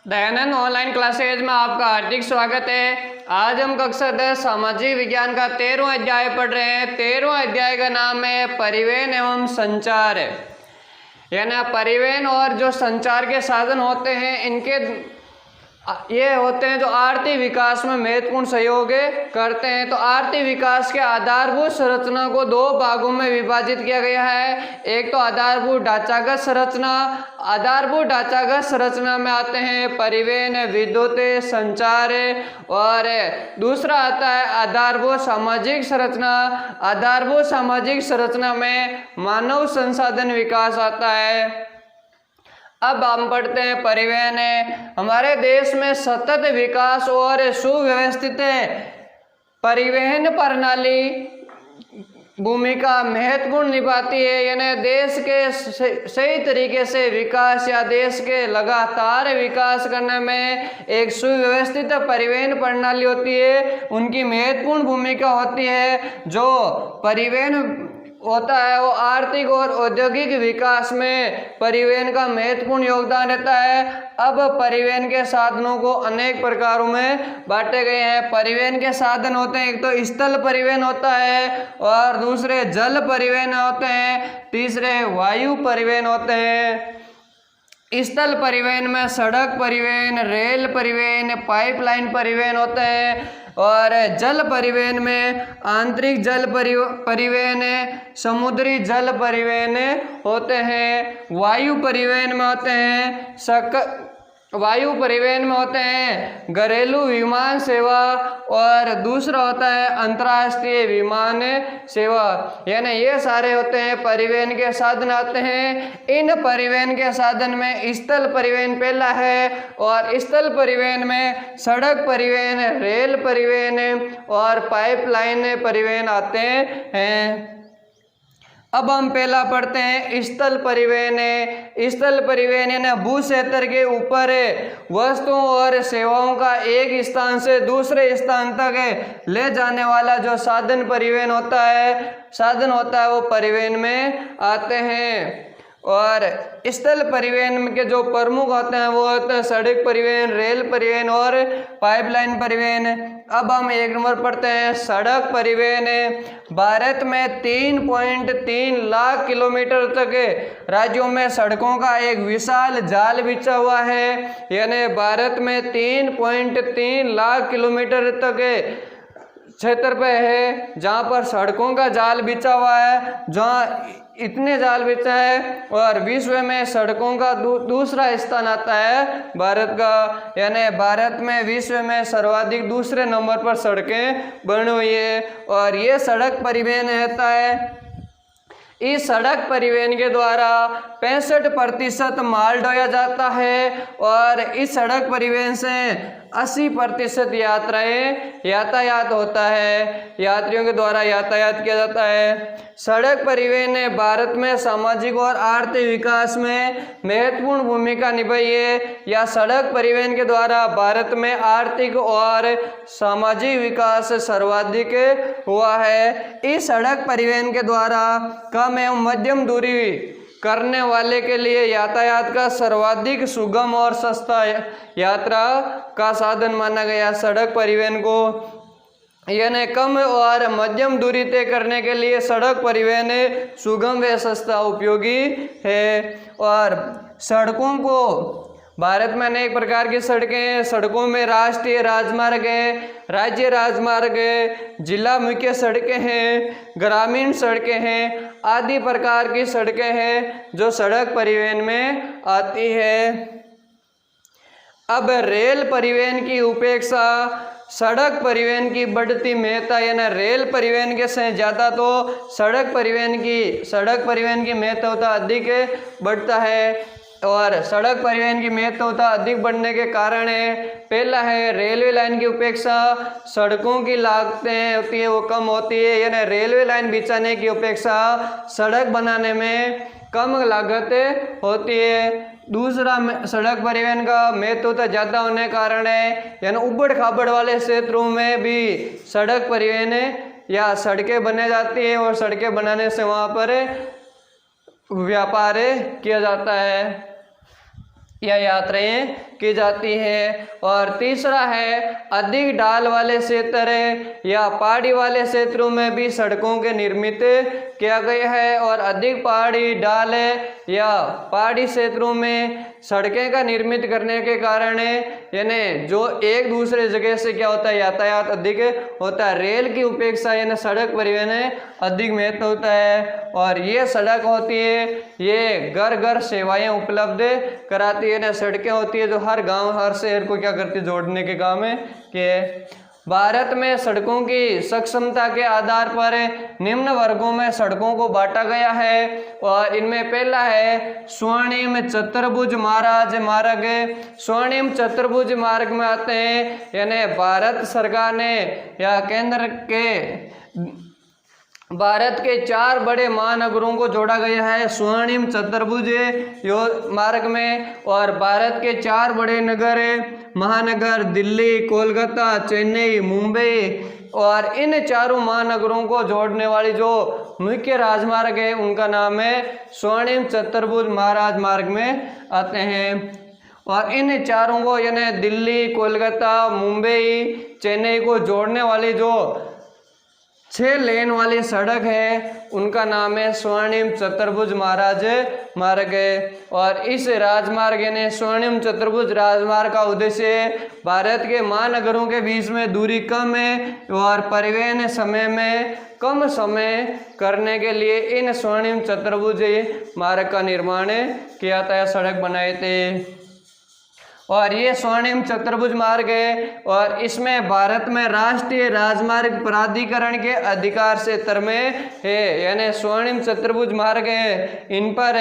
Dayanand online classes में आपका हार्दिक स्वागत है। आज हम कक्षा 10 सामाजिक विज्ञान का 13वां अध्याय पढ़ रहे हैं। 13वां अध्याय का नाम है परिवहन एवं संचार। यानी परिवहन और जो संचार के साधन होते हैं इनके ये होते हैं जो आर्थिक विकास में महत्वपूर्ण सहयोग करते हैं। तो आर्थिक विकास के आधारभूत संरचना को दो भागों में विभाजित किया गया है। एक तो आधारभूत ढांचागत संरचना। आधारभूत ढांचागत संरचना में आते हैं परिवहन, विद्युत, संचार, और दूसरा आता है आधारभूत सामाजिक संरचना। आधारभूत सामाजिक संरचना में मानव संसाधन विकास आता है। अब हम पढ़ते हैं परिवहन। हमारे देश में सतत विकास और सुव्यवस्थित परिवहन प्रणाली भूमिका महत्वपूर्ण निभाती है। यानी देश के सही तरीके से विकास या देश के लगातार विकास करने में एक सुव्यवस्थित परिवहन प्रणाली होती है, उनकी महत्वपूर्ण भूमिका होती है। जो परिवहन होता है वो आर्थिक और औद्योगिक विकास में परिवहन का महत्वपूर्ण योगदान रहता है। अब परिवहन के साधनों को अनेक प्रकारों में बांटे गए हैं। परिवहन के साधन होते हैं, एक तो स्थल परिवहन होता है, और दूसरे जल परिवहन होते हैं, तीसरे वायु परिवहन होते हैं। स्थल परिवहन में सड़क परिवहन, रेल परिवहन, पाइपलाइन परिवहन होते हैं, और जल परिवहन में आंतरिक जल परिवहन, समुद्री जल परिवहन होते हैं। वायु परिवहन में होते हैं वायु परिवहन में होते हैं घरेलू विमान सेवा, और दूसरा होता है अंतर्राष्ट्रीय विमान सेवा। यानी ये सारे होते हैं परिवहन के साधन आते हैं। इन परिवहन के साधन में स्थल परिवहन पहला है, और स्थल परिवहन में सड़क परिवहन, रेल परिवहन और पाइपलाइन परिवहन आते हैं। अब हम पहला पढ़ते हैं स्थल परिवहन। स्थल परिवहन यानी भू क्षेत्र के ऊपर वस्तुओं और सेवाओं का एक स्थान से दूसरे स्थान तक ले जाने वाला जो साधन होता है वो परिवहन में आते हैं। और स्थल परिवहन के जो प्रमुख होते हैं वो होते हैं सड़क परिवहन, रेल परिवहन और पाइपलाइन परिवहन। अब हम एक नंबर पढ़ते हैं सड़क परिवहन। भारत में 3.3 लाख किलोमीटर तक राज्यों में सड़कों का एक विशाल जाल बिछा हुआ है। यानी भारत में 3.3 लाख किलोमीटर तक क्षेत्र पे है जहाँ पर सड़कों का जाल बिछा हुआ है, जहाँ इतने जाल बिछा है। और विश्व में सड़कों का दूसरा स्थान आता है भारत का। यानी भारत में विश्व में सर्वाधिक दूसरे नंबर पर सड़कें बनी हुई है। और ये सड़क परिवहन रहता है। इस सड़क परिवहन के द्वारा 65% माल ढोया जाता है, और इस सड़क परिवहन से 80% यातायात होता है, यात्रियों के द्वारा यातायात किया जाता है। सड़क परिवहन ने भारत में सामाजिक और आर्थिक विकास में महत्वपूर्ण भूमिका निभाई है। या सड़क परिवहन के द्वारा भारत में आर्थिक और सामाजिक विकास सर्वाधिक हुआ है। इस सड़क परिवहन के द्वारा कम एवं मध्यम दूरी करने वाले के लिए यातायात का सर्वाधिक सुगम और सस्ता यात्रा का साधन माना गया सड़क परिवहन को। यानी कम और मध्यम दूरी तय करने के लिए सड़क परिवहन सुगम व सस्ता उपयोगी है। और सड़कों को भारत में अनेक प्रकार की सड़कें हैं। सड़कों में राष्ट्रीय राजमार्ग है, राज्य राजमार्ग है, जिला मुख्य सड़कें हैं, ग्रामीण सड़कें हैं, आदि प्रकार की सड़कें हैं जो सड़क परिवहन में आती है। अब रेल परिवहन की उपेक्षा सड़क परिवहन की बढ़ती महत्ता, यानी रेल परिवहन के से ज़्यादा तो सड़क परिवहन की महत्वता अधिक बढ़ता है। और सड़क परिवहन की महत्वता अधिक बढ़ने के कारण पहला है रेलवे लाइन की उपेक्षा सड़कों की लागतें होती है वो कम होती है। यानी रेलवे लाइन बिछाने की उपेक्षा सड़क बनाने में कम लागत होती है। दूसरा सड़क परिवहन का महत्वता ज़्यादा होने के कारण यानी उबड़ खाबड़ वाले क्षेत्रों में भी सड़क परिवहन या सड़कें बने जाती हैं, और सड़कें बनाने से वहाँ पर व्यापार किया जाता है। या यात्राएं की जाती है। और तीसरा है अधिक ढाल वाले क्षेत्र या पहाड़ी वाले क्षेत्रों में भी सड़कों के निर्मित किया गया है। और अधिक पहाड़ी ढाल या पहाड़ी क्षेत्रों में सड़कें का निर्मित करने के कारण यानी जो एक दूसरे जगह से क्या होता है यातायात अधिक होता है। रेल की उपेक्षा यानी सड़क परिवहन अधिक महत्व होता है। और ये सड़क होती है ये घर घर सेवाएं उपलब्ध कराती है ना। सड़कें होती है जो हर गांव हर शहर को क्या करती है जोड़ने के काम है कि भारत में सड़कों की सक्षमता के आधार पर निम्न वर्गों में सड़कों को बांटा गया है। और इनमें पहला है स्वर्णिम चतुर्भुज महाराज मार्ग। स्वर्णिम चतुर्भुज मार्ग में आते हैं यानी भारत सरकार ने या केंद्र के भारत के 4 बड़े महानगरों को जोड़ा गया है स्वर्णिम चतुर्भुज मार्ग में। और भारत के 4 बड़े नगर महानगर दिल्ली, कोलकाता, चेन्नई, मुंबई और इन चारों महानगरों को जोड़ने वाली जो मुख्य राजमार्ग है उनका नाम है स्वर्णिम चतुर्भुज महाराज मार्ग में आते हैं। और इन चारों को यानी दिल्ली, कोलकाता, मुंबई, चेन्नई को जोड़ने वाली जो 6 लेन वाली सड़क है उनका नाम है स्वर्णिम चतुर्भुज महाराज मार्ग है। और इस राजमार्ग यानी स्वर्णिम चतुर्भुज राजमार्ग का उद्देश्य भारत के महानगरों के बीच में दूरी कम है और परिवहन समय में कम समय करने के लिए इन स्वर्णिम चतुर्भुज मार्ग का निर्माण किया था, सड़क बनाए थे। और ये स्वर्णिम चतुर्भुज मार्ग है और इसमें भारत में राष्ट्रीय राजमार्ग प्राधिकरण के अधिकार क्षेत्र में है। यानी स्वर्णिम चतुर्भुज मार्ग है इन पर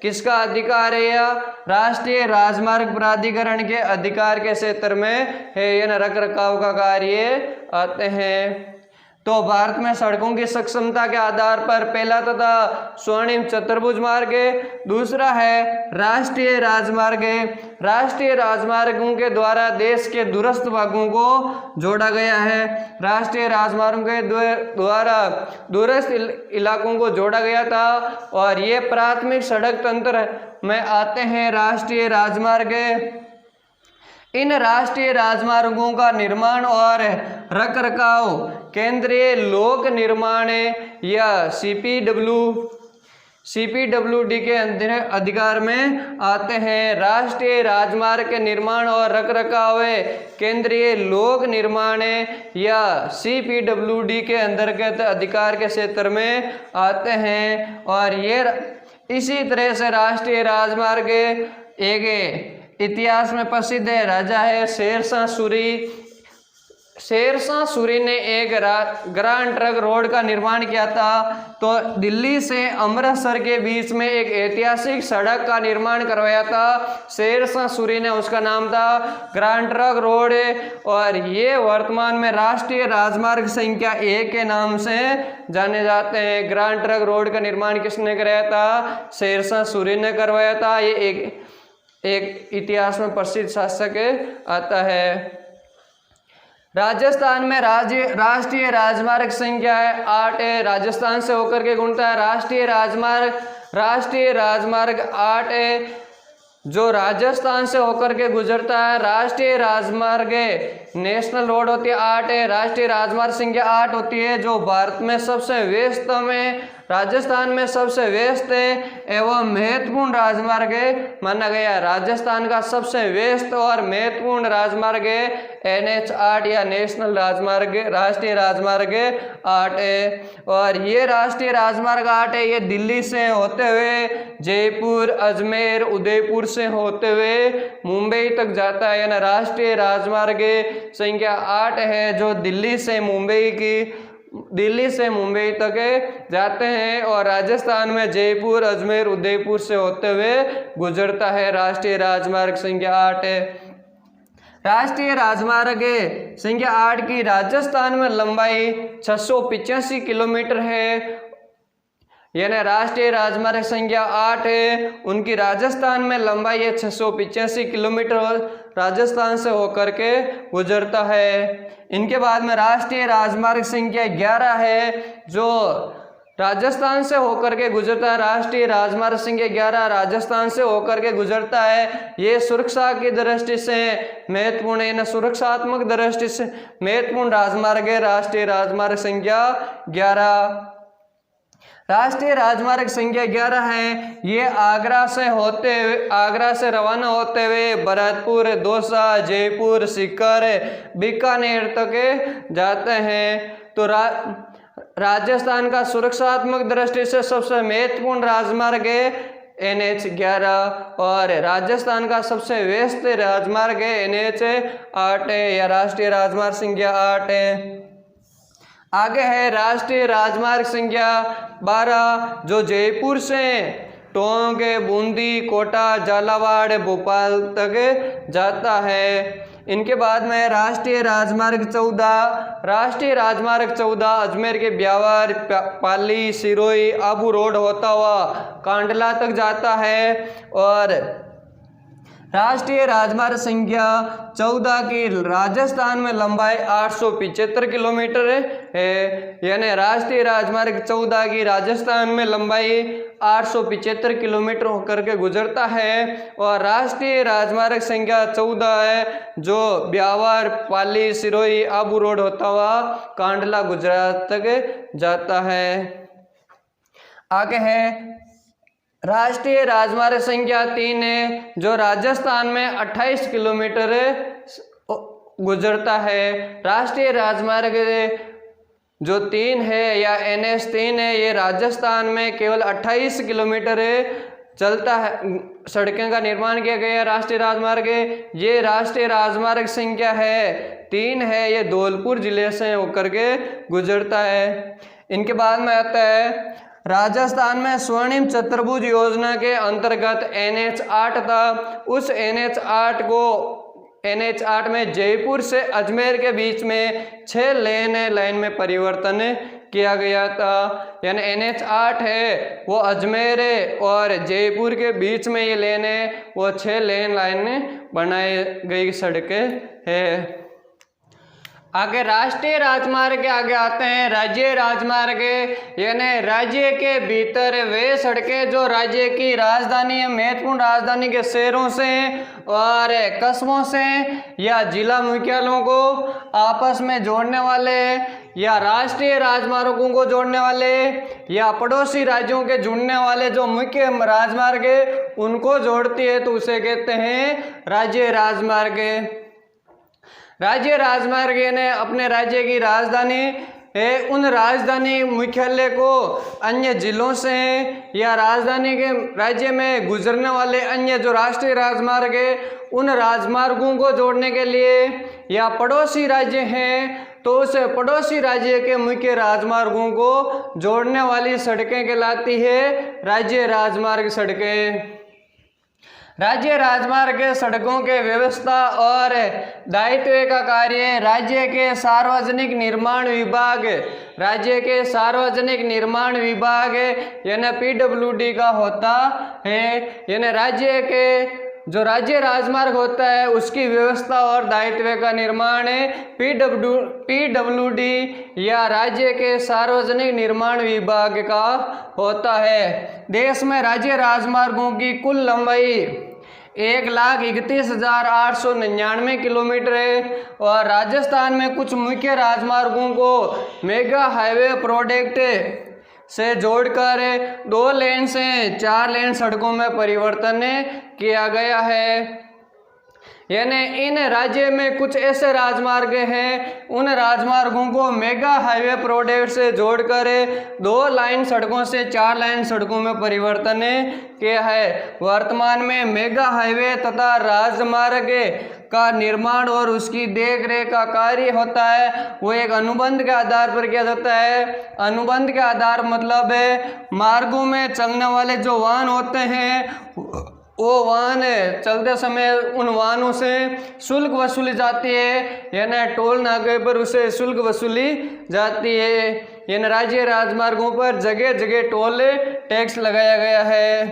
किसका अधिकार है या राष्ट्रीय राजमार्ग प्राधिकरण के अधिकार के क्षेत्र में है। यानी रख रखाव का कार्य आते हैं। तो भारत में सड़कों की सक्षमता के आधार पर पहला तथा स्वर्णिम चतुर्भुज मार्ग है। दूसरा है राष्ट्रीय राजमार्ग। राष्ट्रीय राजमार्गों के द्वारा देश के दूरस्थ भागों को जोड़ा गया है। राष्ट्रीय राजमार्गों के द्वारा दूरस्थ इलाकों को जोड़ा गया था और ये प्राथमिक सड़क तंत्र में आते हैं राष्ट्रीय राजमार्ग। इन राष्ट्रीय राजमार्गों का निर्माण और रखरखाव केंद्रीय लोक निर्माण या सीपीडब्ल्यूडी के अधिकार में आते हैं। राष्ट्रीय राजमार्ग के निर्माण और रखरखाव केंद्रीय लोक निर्माण या सीपीडब्ल्यूडी के अंतर्गत अधिकार के क्षेत्र में आते हैं। और ये इसी तरह से राष्ट्रीय राजमार्ग एक इतिहास में प्रसिद्ध है राजा है शेरशाह सूरी। शेरशाह सूरी ने एक ग्रैंड ट्रंक रोड का निर्माण किया था। तो दिल्ली से अमृतसर के बीच में एक ऐतिहासिक सड़क का निर्माण करवाया था शेरशाह सूरी ने, उसका नाम था ग्रैंड ट्रंक रोड। और ये वर्तमान में राष्ट्रीय राजमार्ग संख्या 1 के नाम से जाने जाते हैं। ग्रैंड ट्रंक रोड का निर्माण किसने कराया था? शेरशाह सूरी ने करवाया था। ये एक इतिहास में प्रसिद्ध शासक आता है। राजस्थान में राष्ट्रीय राजमार्ग संख्या 8 है। राजस्थान से होकर के गुणता है राष्ट्रीय राजमार्ग 8 है जो राजस्थान से होकर के गुजरता है। राष्ट्रीय राजमार्ग नेशनल रोड होती है 8 है। राष्ट्रीय राजमार्ग संख्या 8 होती है जो भारत में सबसे व्यस्त में राजस्थान में सबसे व्यस्त एवं महत्वपूर्ण राजमार्ग माना गया। राजस्थान का सबसे व्यस्त और महत्वपूर्ण राजमार्ग NH 8 या नेशनल राजमार्ग राष्ट्रीय राजमार्ग 8 है। और ये राष्ट्रीय राजमार्ग 8 है, ये दिल्ली से होते हुए जयपुर, अजमेर, उदयपुर से होते हुए मुंबई तक जाता है। यानी राष्ट्रीय राजमार्ग संख्या 8 है जो दिल्ली से मुंबई तक जाते हैं और राजस्थान में जयपुर, अजमेर, उदयपुर से होते हुए गुजरता है। राष्ट्रीय राजमार्ग संख्या 8 है। राष्ट्रीय राजमार्ग संख्या 8 की राजस्थान में लंबाई 685 किलोमीटर है। यानी राष्ट्रीय राजमार्ग संख्या 8 है, उनकी राजस्थान में लंबाई है 685 किलोमीटर, राजस्थान से होकर के गुजरता है। इनके बाद में राष्ट्रीय राजमार्ग संख्या 11 है जो राजस्थान से होकर के गुजरता है। राष्ट्रीय राजमार्ग संख्या 11 राजस्थान से होकर के गुजरता है। ये सुरक्षा की दृष्टि से महत्वपूर्ण है, सुरक्षात्मक दृष्टि से महत्वपूर्ण राजमार्ग है राष्ट्रीय राजमार्ग संख्या 11। राष्ट्रीय राजमार्ग संख्या 11 है, ये आगरा से रवाना होते हुए भरतपुर, दौसा, जयपुर, सीकर, बीकानेर तक जाते हैं। तो राजस्थान का सुरक्षात्मक दृष्टि से सबसे महत्वपूर्ण राजमार्ग है NH 11 और राजस्थान का सबसे व्यस्त राजमार्ग है NH 8 या राष्ट्रीय राजमार्ग संख्या 8 है। आगे है राष्ट्रीय राजमार्ग संख्या 12 जो जयपुर से टोंक, बूंदी, कोटा, झालावाड़, भोपाल तक जाता है। इनके बाद में राष्ट्रीय राजमार्ग 14 अजमेर के ब्यावर, पाली, सिरोही, आबू रोड होता हुआ कांडला तक जाता है। और राष्ट्रीय राजमार्ग संख्या 14 की राजस्थान में लंबाई 875 किलोमीटर है, यानी राष्ट्रीय राजमार्ग 14 की राजस्थान में लंबाई 875 किलोमीटर होकर के गुजरता है। और राष्ट्रीय राजमार्ग संख्या 14 है जो ब्यावर, पाली, सिरोही, आबू रोड होता हुआ कांडला गुजरात तक जाता है। आगे है राष्ट्रीय राजमार्ग संख्या 3 है जो राजस्थान में 28 किलोमीटर गुजरता है। राष्ट्रीय राजमार्ग जो 3 है या NH 3 है, ये राजस्थान में केवल 28 किलोमीटर चलता है, सड़कों का निर्माण किया गया राष्ट्रीय राजमार्ग। ये राष्ट्रीय राजमार्ग संख्या 3 है, ये धौलपुर जिले से होकर के गुजरता है। इनके बाद में आता है राजस्थान में स्वर्णिम चतुर्भुज योजना के अंतर्गत NH 8 था। उस NH 8 में जयपुर से अजमेर के बीच में 6 लाइन में परिवर्तन किया गया था। यानी NH 8 है वो अजमेर और जयपुर के बीच में ये लेन है, वो 6 लाइन बनाई गई सड़कें है। आगे राष्ट्रीय राजमार्ग के आगे आते हैं राज्य राजमार्ग, यानी राज्य के भीतर वे सड़कें जो राज्य की राजधानी, महत्वपूर्ण राजधानी के शहरों से और कस्बों से या जिला मुख्यालयों को आपस में जोड़ने वाले या राष्ट्रीय राजमार्गों को जोड़ने वाले या पड़ोसी राज्यों के जुड़ने वाले जो मुख्य राजमार्ग उनको जोड़ती है, तो उसे कहते हैं राज्य राजमार्ग। राज्य राजमार्ग ने अपने राज्य की राजधानी उन राजधानी मुख्यालय को अन्य जिलों से या राजधानी के राज्य में गुजरने वाले अन्य जो राष्ट्रीय राजमार्ग है उन राजमार्गों को जोड़ने के लिए या पड़ोसी राज्य हैं तो उस पड़ोसी राज्य के मुख्य राजमार्गों को जोड़ने वाली सड़कें कहलाती है राज्य राजमार्ग सड़कें। राज्य राजमार्ग सड़कों के व्यवस्था और दायित्व का कार्य राज्य के सार्वजनिक निर्माण विभाग यानी PWD का होता है। यानी राज्य के जो राज्य राजमार्ग होता है उसकी व्यवस्था और दायित्व का निर्माण PWD या राज्य के सार्वजनिक निर्माण विभाग का होता है। देश में राज्य राजमार्गों की कुल लंबाई 1,31,899 किलोमीटर है और राजस्थान में कुछ मुख्य राजमार्गों को मेगा हाईवे प्रोजेक्ट से जोड़कर 2 लेन से 4 लेन सड़कों में परिवर्तन किया गया है। यानी इन राज्य में कुछ ऐसे राजमार्ग हैं, उन राजमार्गों को मेगा हाईवे प्रोजेक्ट से जोड़कर 2 लाइन सड़कों से 4 लाइन सड़कों में परिवर्तन किया है। वर्तमान में मेगा हाईवे तथा राजमार्ग का निर्माण और उसकी देखरेख का कार्य होता है वो एक अनुबंध के आधार पर किया जाता है। अनुबंध के आधार मतलब है मार्गों में चलने वाले जो वाहन होते हैं वो वाहन चलते समय उन वाहनों से शुल्क वसूली जाती है, यानी टोल नाके पर उसे शुल्क वसूली जाती है। यानी राज्य राजमार्गों पर जगह जगह टोल टैक्स लगाया गया है।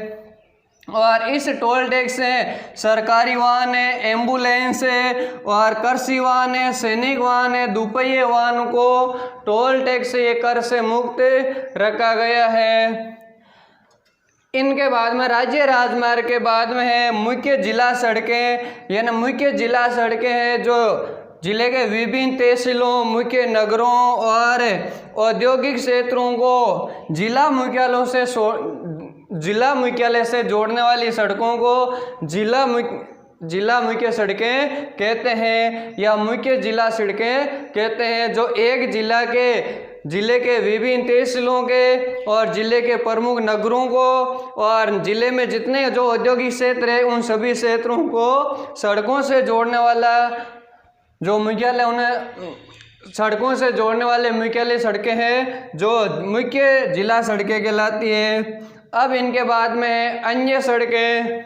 और इस टोल टैक्स से सरकारी वाहन है, एम्बुलेंस है और कृषि वाहन है, सैनिक वाहन है, दुपहिए वाहन को टोल टैक्स ये कर से मुक्त रखा गया है। इनके बाद में राज्य राजमार्ग के बाद में है मुख्य जिला सड़कें, यानी मुख्य जिला सड़कें हैं जो जिले के विभिन्न तहसीलों, मुख्य नगरों और औद्योगिक क्षेत्रों को जिला मुख्यालय से जोड़ने वाली सड़कों को जिला मुख्य सड़कें कहते हैं या मुख्य जिला सड़कें कहते हैं, जो एक जिले के विभिन्न तहसीलों के और जिले के प्रमुख नगरों को और जिले में जितने जो औद्योगिक क्षेत्र है उन सभी क्षेत्रों को सड़कों से जोड़ने वाला जो मुख्यालय, उन्हें सड़कों से जोड़ने वाले मुख्यालय सड़कें हैं जो मुख्य जिला सड़कें कहलाती है। अब इनके बाद में अन्य सड़कें।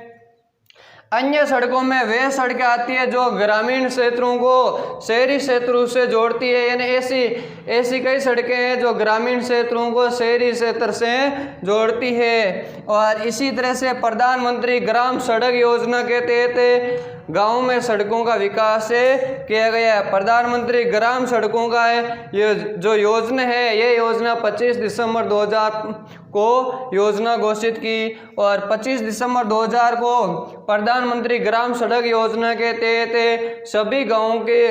अन्य सड़कों में वे सड़कें आती है जो ग्रामीण क्षेत्रों को शहरी क्षेत्रों से जोड़ती है, यानी ऐसी कई सड़कें हैं जो ग्रामीण क्षेत्रों को शहरी क्षेत्र से जोड़ती है। और इसी तरह से प्रधानमंत्री ग्राम सड़क योजना के तहत गाँव में सड़कों का विकास किया गया है। प्रधानमंत्री ग्राम सड़कों का ये जो योजना है, ये योजना 25 दिसंबर 2000 को योजना घोषित की और 25 दिसंबर 2000 को प्रधानमंत्री ग्राम सड़क योजना के तहत सभी गाँवों के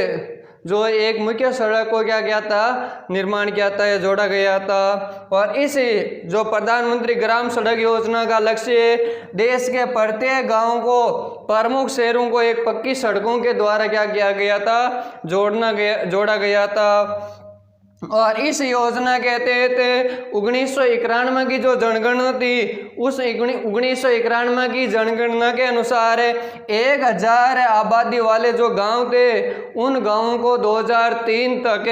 जो एक मुख्य सड़क को क्या किया था, निर्माण किया था या जोड़ा गया था। और इस जो प्रधानमंत्री ग्राम सड़क योजना का लक्ष्य देश के प्रत्येक गांव को प्रमुख शहरों को एक पक्की सड़कों के द्वारा क्या किया गया था, जोड़ा गया था। और इस योजना के तहत 1991 की जो जनगणना थी, उस 1991 की जनगणना के अनुसार 1000 आबादी वाले जो गांव थे उन गांवों को 2003 तक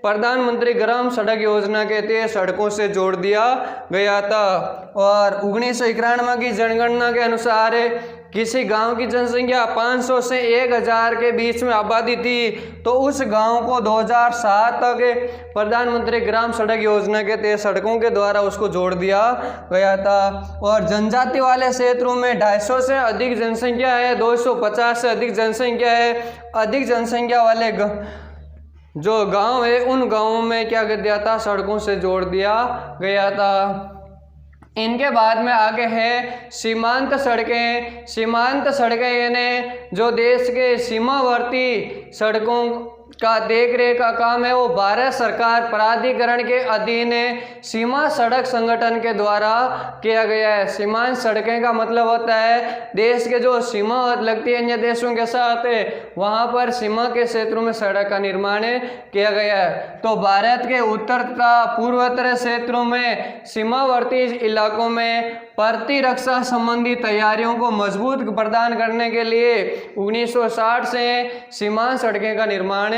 प्रधानमंत्री ग्राम सड़क योजना के तहत सड़कों से जोड़ दिया गया था। और 1991 की जनगणना के अनुसार किसी गांव की जनसंख्या 500 से 1000 के बीच में आबादी थी तो उस गांव को 2007 तक प्रधानमंत्री ग्राम सड़क योजना के तहत सड़कों के द्वारा उसको जोड़ दिया गया था। और जनजाति वाले क्षेत्रों में 250 से अधिक जनसंख्या है, 250 से अधिक जनसंख्या है। अधिक जनसंख्या वाले जो गांव है उन गांवों में क्या कर दिया था, सड़कों से जोड़ दिया गया था। इनके बाद में आगे है सीमांत सड़कें। सीमांत सड़कें यानी जो देश के सीमावर्ती सड़कों का देखरेख का काम है वो भारत सरकार प्राधिकरण के अधीन सीमा सड़क संगठन के द्वारा किया गया है। सीमांत सड़कें का मतलब होता है देश के जो सीमा लगती है अन्य देशों के साथ वहाँ पर सीमा के क्षेत्रों में सड़क का निर्माण किया गया है। तो भारत के उत्तर तथा पूर्वोत्तर क्षेत्रों में सीमावर्ती इलाकों में प्रतिरक्षा संबंधी तैयारियों को मजबूत प्रदान करने के लिए 1960 से सीमांत सड़कें का निर्माण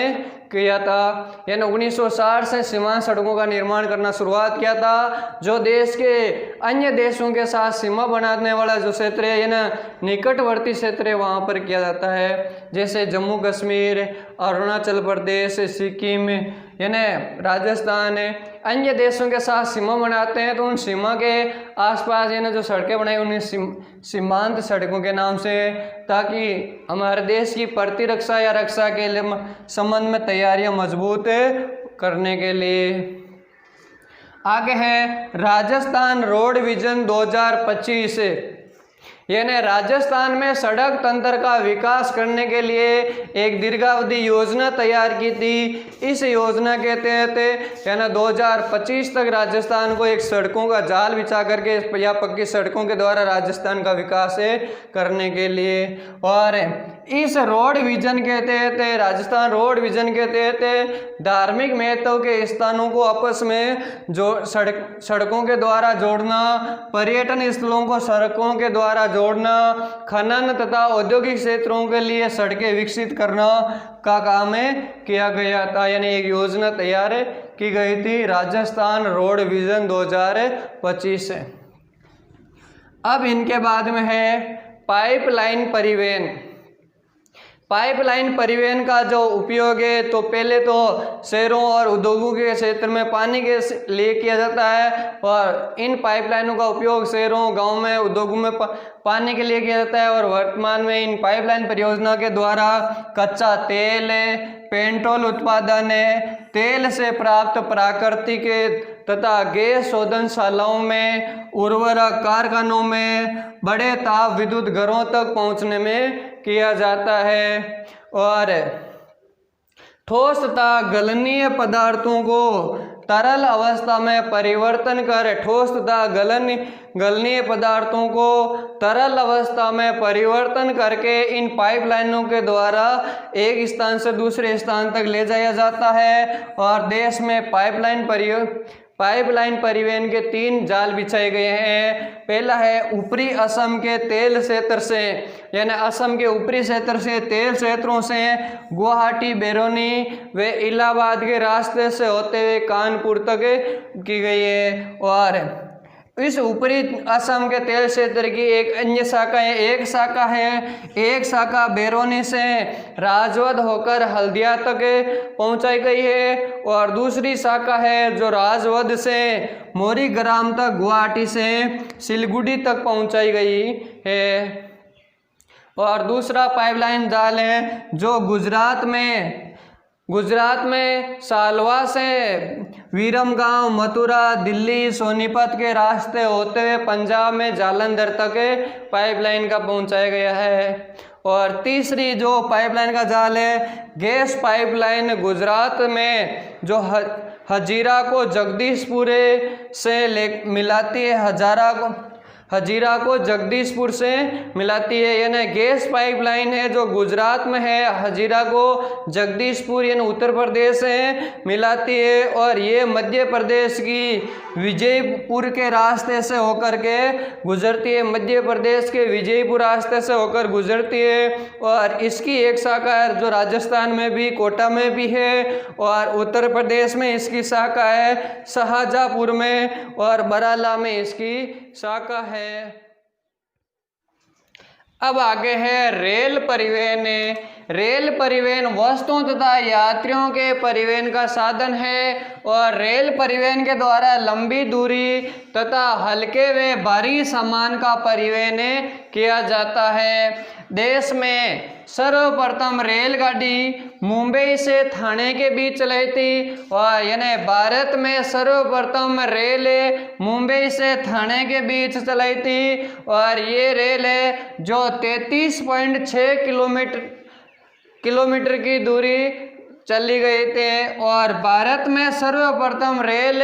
किया था। यानी 1960 से सीमांत सड़कों का निर्माण करना शुरुआत किया था। जो देश के अन्य देशों के साथ सीमा बनाने वाला जो क्षेत्र है यानी निकटवर्ती क्षेत्र है वहाँ पर किया जाता है, जैसे जम्मू कश्मीर, अरुणाचल प्रदेश, सिक्किम यानी राजस्थान अन्य देशों के साथ सीमा बनाते हैं तो उन सीमा के आसपास यानी जो सड़कें बनाई उन्हें सीमांत सड़कों के नाम से, ताकि हमारे देश की प्रतिरक्षा या रक्षा के लिए संबंध में तैयारियां मजबूत करने के लिए। आगे है राजस्थान रोड विजन 2025। यानी राजस्थान में सड़क तंत्र का विकास करने के लिए एक दीर्घावधि योजना तैयार की थी। इस योजना के तहत यानी 2025 तक राजस्थान को एक सड़कों का जाल बिछा करके या पक्की सड़कों के द्वारा राजस्थान का विकास करने के लिए। और इस रोड विजन के तहत राजस्थान रोड विजन के तहत धार्मिक महत्व के स्थानों को आपस में जो सड़कों के द्वारा जोड़ना, पर्यटन स्थलों को सड़कों के द्वारा जोड़ना, खनन तथा औद्योगिक क्षेत्रों के लिए सड़कें विकसित करना का काम किया गया था। यानी एक योजना तैयार की गई थी राजस्थान रोड विजन 2025। अब इनके बाद में है पाइपलाइन परिवहन। पाइपलाइन परिवहन का जो उपयोग है तो पहले तो शहरों और उद्योगों के क्षेत्र में पानी के लिए किया जाता है और इन पाइपलाइनों का उपयोग शहरों गांव में उद्योगों में पानी के लिए किया जाता है। और वर्तमान में इन पाइपलाइन परियोजना के द्वारा कच्चा तेल, पेट्रोल उत्पादन, तेल से प्राप्त प्राकृतिक तथा गैस शोधनशालाओं में, उर्वरक कारखानों में, बड़े ताप विद्युत घरों तक पहुंचने में किया जाता है। और ठोस तथा गलनीय पदार्थों को तरल अवस्था में परिवर्तन कर ठोस तथा गलनीय पदार्थों को तरल अवस्था में परिवर्तन करके इन पाइपलाइनों के द्वारा एक स्थान से दूसरे स्थान तक ले जाया जाता है। और देश में पाइपलाइन परिवहन के 3 जाल बिछाए गए हैं। पहला है ऊपरी असम के तेल क्षेत्र से, यानी असम के ऊपरी क्षेत्र से तेल क्षेत्रों से गुवाहाटी, बैरोनी व इलाहाबाद के रास्ते से होते हुए कानपुर तक की गई है। और इस ऊपरी असम के तेल क्षेत्र की एक अन्य शाखा है, एक शाखा बैरोनी से राजवद होकर हल्दिया तक पहुंचाई गई है और दूसरी शाखा है जो राजवद से मोरीग्राम तक गुवाहाटी से सिलगुड़ी तक पहुंचाई गई है। और दूसरा पाइपलाइन जाल है जो गुजरात में सालवा से विरमगांव, मथुरा, दिल्ली, सोनीपत के रास्ते होते हुए पंजाब में जालंधर तक पाइपलाइन का पहुंचाया गया है। और तीसरी जो पाइपलाइन का जाल है गैस पाइपलाइन गुजरात में जो हजीरा को जगदीशपुर से मिलाती है, हजीरा को जगदीशपुर से मिलाती है, यानी गैस पाइपलाइन है जो गुजरात में है, हजीरा को जगदीशपुर यानी उत्तर प्रदेश से मिलाती है। और ये मध्य प्रदेश की विजयपुर के रास्ते से होकर के गुजरती है, मध्य प्रदेश के विजयपुर रास्ते से होकर गुजरती है। और इसकी एक शाखा है जो राजस्थान में भी, कोटा में भी है, और उत्तर प्रदेश में इसकी शाखा है शाहजहाँपुर में, और बराला में इसकी शाखा है। अब आगे है रेल परिवहन। रेल परिवहन वस्तुओं तथा यात्रियों के परिवहन का साधन है और रेल परिवहन के द्वारा लंबी दूरी तथा हल्के व भारी सामान का परिवहन किया जाता है। देश में सर्वप्रथम रेलगाड़ी मुंबई से ठाणे के बीच चलाई थी और यानी भारत में सर्वप्रथम रेल मुंबई से ठाणे के बीच चलाई थी। और ये रेल है जो 33.6 किलोमीटर की दूरी चली गई थे। और भारत में सर्वप्रथम रेल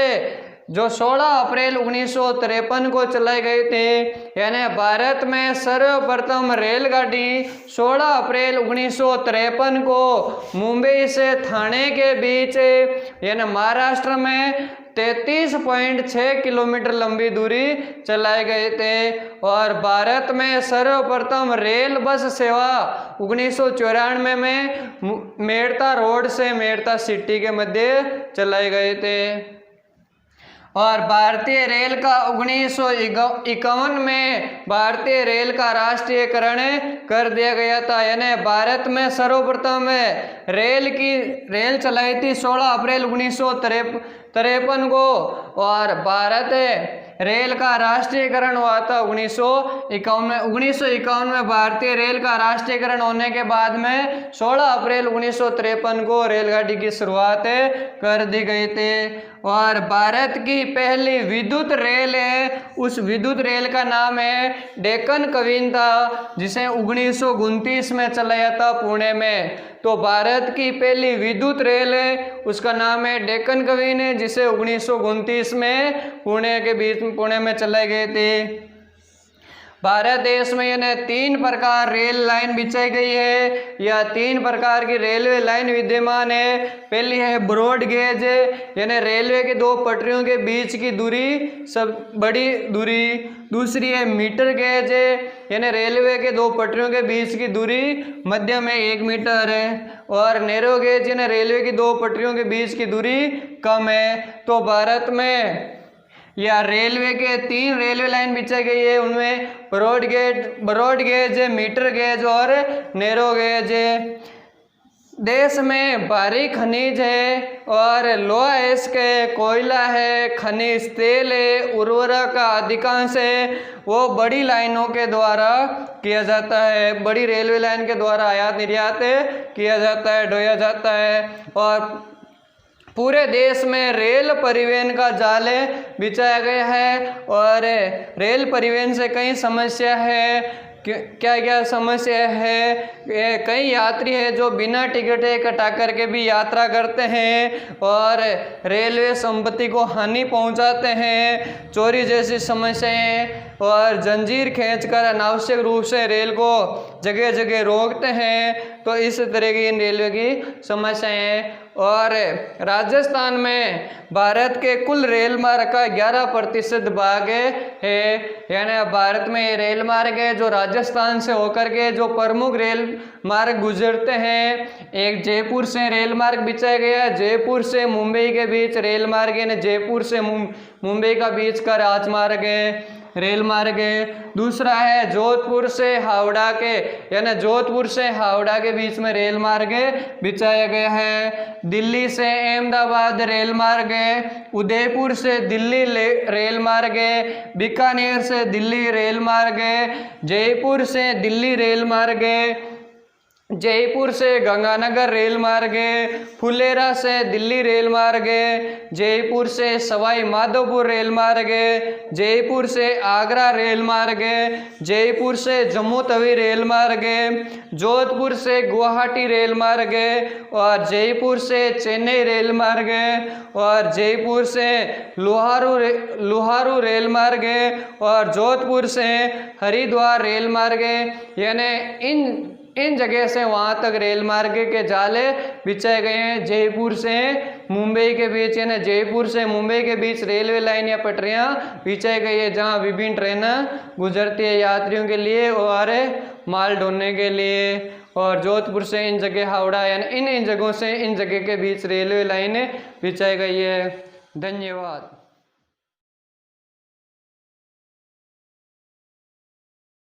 जो 16 अप्रैल 1953 को चलाई गई थी, यानी भारत में सर्वप्रथम रेलगाड़ी 16 अप्रैल 1953 को मुंबई से ठाणे के बीच यानी महाराष्ट्र में 33.6 किलोमीटर लंबी दूरी चलाए गए थे। और भारत में सर्वप्रथम रेल बस सेवा 1994 में मेड़ता रोड से मेड़ता सिटी के मध्य चलाए गए थे। और भारतीय रेल का 1951 में भारतीय रेल का राष्ट्रीयकरण कर दिया गया था, यानी भारत में सर्वप्रथम रेल चलाई थी 16 अप्रैल 1953 को और भारत रेल का राष्ट्रीयकरण हुआ था 1951 में भारतीय रेल का राष्ट्रीयकरण होने के बाद में 16 अप्रैल 1953 को रेलगाड़ी की शुरुआत कर दी गई थी। और भारत की पहली विद्युत रेल है, उस विद्युत रेल का नाम है डेक्कन क्वीन था, जिसे 1929 में चलाया था पुणे में। तो भारत की पहली विद्युत रेल है, उसका नाम है डेक्कन क्वीन है, जिसे 1929 में पुणे में चलाए गए थे। भारत देश में यानी 3 प्रकार रेल लाइन बिछाई गई है या 3 प्रकार की रेलवे लाइन विद्यमान है। पहली है ब्रॉड गेज, यानी रेलवे के 2 पटरियों के बीच की दूरी सब बड़ी दूरी। दूसरी है मीटर गेज, यानी रेलवे के 2 पटरियों के बीच की दूरी मध्य में 1 मीटर है। और नैरो गेज यानी रेलवे की 2 पटरियों के बीच की दूरी कम है। तो भारत में या रेलवे के 3 रेलवे लाइन बिछाई गई है, उनमें ब्रॉड गेज, मीटर गेज और नैरो गेज है। देश में भारी खनिज है और लोहा इसके कोयला है, खनिज तेल है, उर्वरक का अधिकांश है वो बड़ी लाइनों के द्वारा किया जाता है, बड़ी रेलवे लाइन के द्वारा आयात निर्यात किया जाता है, ढोया जाता है। और पूरे देश में रेल परिवहन का जाल बिछाया गया है और रेल परिवहन से कई समस्या है। क्या क्या समस्या है? कई यात्री है जो बिना टिकट कटा करके भी यात्रा करते हैं और रेलवे संपत्ति को हानि पहुंचाते हैं, चोरी जैसी समस्याएं और जंजीर खींचकर अनावश्यक रूप से रेल को जगह जगह रोकते हैं। तो इस तरह की इन रेलवे की समस्याएं हैं। और राजस्थान में भारत के कुल रेल मार्ग का 11% भाग है, यानी भारत में ये रेल मार्ग है जो राजस्थान से होकर के जो प्रमुख रेल मार्ग गुजरते हैं। एक जयपुर से रेल मार्ग बिछाया गया है, जयपुर से मुंबई के बीच रेल मार्ग है, जयपुर से मुंबई का बीच का राजमार्ग है, रेल मार्ग है। दूसरा है जोधपुर से हावड़ा के, यानी जोधपुर से हावड़ा के बीच में रेल मार्ग बिछाया गया है। दिल्ली से अहमदाबाद रेल मार्ग है, उदयपुर से दिल्ली रेल मार्ग है, बीकानेर से दिल्ली रेल मार्ग है, जयपुर से दिल्ली रेल मार्ग है, जयपुर से गंगानगर रेल मार्ग है, फुलेरा से दिल्ली रेल मार्ग है, जयपुर से सवाई माधोपुर रेल मार्ग है, जयपुर से आगरा रेल मार्ग है, जयपुर से जम्मू तवी रेल मार्ग है, जोधपुर से गुवाहाटी रेल मार्ग है और जयपुर से चेन्नई रेल मार्ग है और जयपुर से लोहारू रेल मार्ग है और जोधपुर से हरिद्वार रेल मार्ग है। यानी इन जगह से वहाँ तक रेल मार्ग के जाले बिछाए गए हैं। जयपुर से मुंबई के बीच, यानी जयपुर से मुंबई के बीच रेलवे लाइन या पटरियाँ बिछाई गई है जहाँ विभिन्न ट्रेनें गुजरती है यात्रियों के लिए और माल ढोने के लिए। और जोधपुर से इन जगह हावड़ा, यानी इन जगहों से इन जगह के बीच रेलवे लाइनें बिछाई गई है। धन्यवाद।